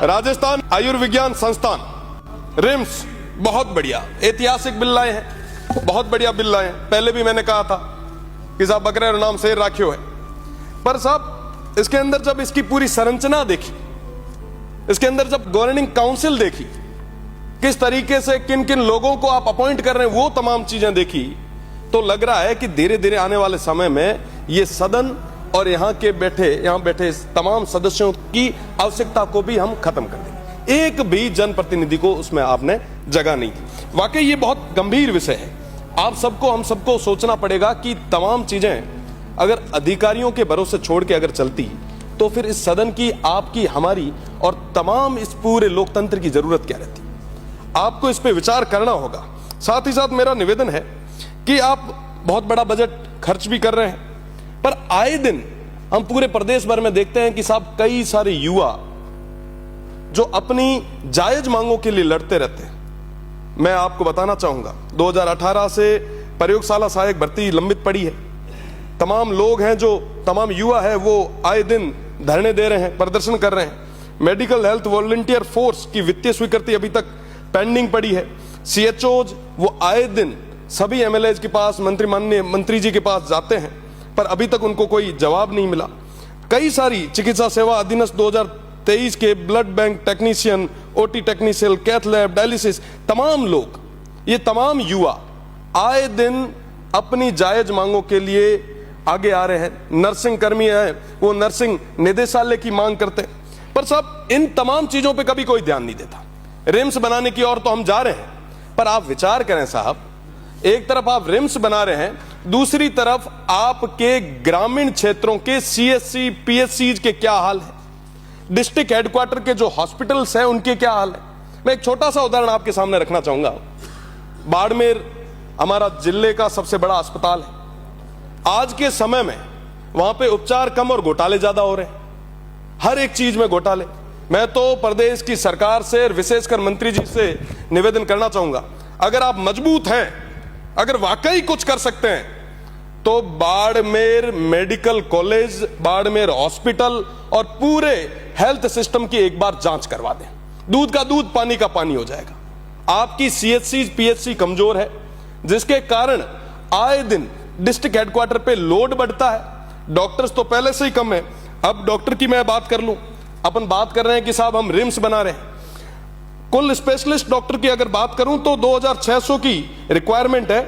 राजस्थान आयुर्विज्ञान संस्थान रिम्स बहुत बढ़िया ऐतिहासिक बिल लाए हैं, बहुत बढ़िया बिल लाए हैं। पहले भी मैंने कहा था कि साहब बकरे और नाम शेर राखियो है, पर साहब इसके अंदर जब इसकी पूरी संरचना देखी, इसके अंदर जब गवर्निंग काउंसिल देखी, किस तरीके से किन किन लोगों को आप अपॉइंट कर रहे हैं, वो तमाम चीजें देखी, तो लग रहा है कि धीरे धीरे आने वाले समय में ये सदन और यहां बैठे तमाम सदस्यों की आवश्यकता को भी हम खत्म कर देंगे। एक भी जनप्रतिनिधि को उसमें आपने जगह नहीं दी। वाकई ये बहुत गंभीर विषय है। आप सबको, हम सबको सोचना पड़ेगा कि तमाम चीजें अगर अधिकारियों के भरोसे छोड़ के अगर चलती तो फिर इस सदन की, आपकी, हमारी और तमाम इस पूरे लोकतंत्र की जरूरत क्या रहती। आपको इस पे विचार करना होगा। साथ ही साथ मेरा निवेदन है कि आप बहुत बड़ा बजट खर्च भी कर रहे हैं, पर आए दिन हम पूरे प्रदेश भर में देखते हैं कि साहब कई सारे युवा जो अपनी जायज मांगों के लिए लड़ते रहते हैं। मैं आपको बताना चाहूंगा 2018 से प्रयोगशाला सहायक भर्ती लंबित पड़ी है। तमाम लोग हैं, जो तमाम युवा है, वो आए दिन धरने दे रहे हैं, प्रदर्शन कर रहे हैं। मेडिकल हेल्थ वॉलंटियर फोर्स की वित्तीय स्वीकृति अभी तक पेंडिंग पड़ी है। CHOs वो आए दिन सभी MLAs के पास, माननीय मंत्री जी के पास जाते हैं, पर अभी तक उनको कोई जवाब नहीं मिला। कई सारी चिकित्सा सेवा अधिनियम 2023 के blood bank technician, OT technician, cath lab, dialysis, तमाम लोग, ये तमाम युवा आए दिन अपनी जायज मांगों के लिए आगे आ रहे हैं। नर्सिंग कर्मी हैं, वो नर्सिंग निदेशालय की मांग करते हैं, पर साहब इन तमाम चीजों पे कभी कोई ध्यान नहीं देता। रिम्स बनाने की ओर तो हम जा रहे हैं, पर आप विचार करें साहब, एक तरफ आप रिम्स बना रहे हैं, दूसरी तरफ आपके ग्रामीण क्षेत्रों के CSC, PSCs के क्या हाल है, डिस्ट्रिक्ट हेडक्वार्टर के जो हॉस्पिटल्स हैं उनके क्या हाल है। मैं एक छोटा सा उदाहरण आपके सामने रखना चाहूंगा। बाड़मेर हमारा जिले का सबसे बड़ा अस्पताल है। आज के समय में वहां पे उपचार कम और घोटाले ज्यादा हो रहे हैं, हर एक चीज में घोटाले। मैं तो प्रदेश की सरकार से और विशेषकर मंत्री जी से निवेदन करना चाहूंगा, अगर आप मजबूत हैं, अगर वाकई कुछ कर सकते हैं, तो Barmer medical college, Barmer hospital और पूरे हेल्थ सिस्टम की एक बार जांच करवा दें। दूध का दूध, पानी का पानी हो जाएगा। आपकी CHC, PSC कमजोर है, जिसके कारण आए दिन डिस्ट्रिक्ट हेडक्वार्टर पे लोड बढ़ता है। डॉक्टर्स तो पहले से ही कम है। अब डॉक्टर की मैं बात कर लूं, अपन बात कर रहे हैं कि साहब हम रिम्स बना रहे हैं। कुल स्पेशलिस्ट डॉक्टर की अगर बात करूं तो 2600 की रिक्वायरमेंट है,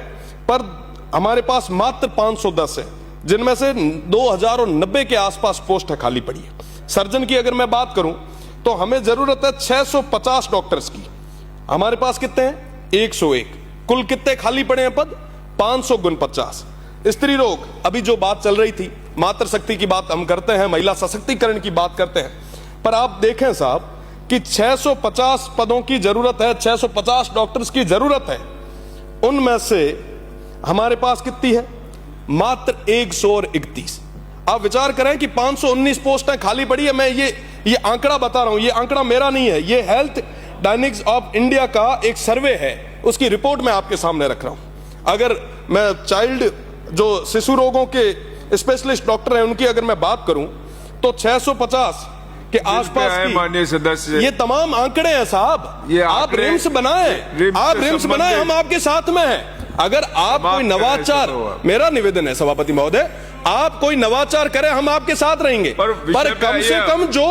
पर हमारे पास मात्र 510 है, जिनमें से 2090 के आसपास पोस्ट है खाली पड़ी है। सर्जन की अगर मैं बात करूं तो हमें जरूरत है 650 डॉक्टर्स की, हमारे पास कितने हैं? 101। कुल कितने खाली पड़े हैं पद? 500 गुण 50। स्त्री रोग, अभी जो बात चल रही थी, मातृशक्ति की बात हम करते हैं, महिला सशक्तिकरण की बात करते हैं, पर आप देखें साहब कि 650 पदों की जरूरत है, 650 डॉक्टर्स की जरूरत है। उनमें से हमारे पास कितनी है? मात्र 131। आप विचार करें कि 519 पोस्टें खाली पड़ी है। मैं ये आंकड़ा बता रहा हूं, ये आंकड़ा मेरा नहीं है, ये हेल्थ डायनेमिक्स ऑफ इंडिया का एक सर्वे है, उसकी रिपोर्ट मैं आपके सामने रख रहा हूं। अगर मैं चाइल्ड, जो शिशु रोगों के स्पेशलिस्ट डॉक्टर हैं, उनकी अगर मैं बात करूं तो 650 के आसपास की, माननीय सदस्य, ये तमाम आंकड़े हैं साहब। आप रिम्स बनाएं, आप रिम्स बनाएं, हम आपके साथ में हैं। अगर आप कोई नवाचार, मेरा निवेदन है सभापति महोदय, आप कोई नवाचार करें, हम आपके साथ रहेंगे, पर कम से कम जो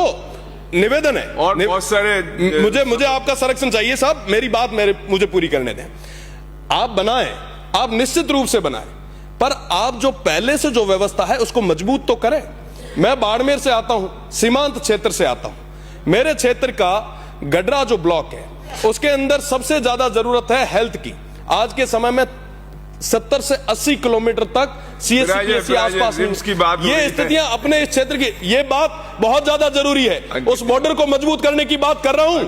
निवेदन है, और बहुत सारे मुझे आपका संरक्षण चाहिए साहब। मेरी बात मुझे पूरी करने दें। आप बनाएं, आप निश्चित रूप से बनाएं, पर आप जो पहले से जो व्यवस्था है उसको मजबूत तो करें। मैं बाड़मेर से आता हूं, सीमांत क्षेत्र से आता हूं। मेरे क्षेत्र का गडरा जो ब्लॉक है, उसके अंदर सबसे ज्यादा जरूरत है हेल्थ की। आज के समय में 70 से 80 किलोमीटर तक CSC, PSC आसपास की बात, ये स्थितियां अपने इस क्षेत्र की, ये बात बहुत ज्यादा जरूरी है। उस बॉर्डर को मजबूत करने की बात कर रहा हूं।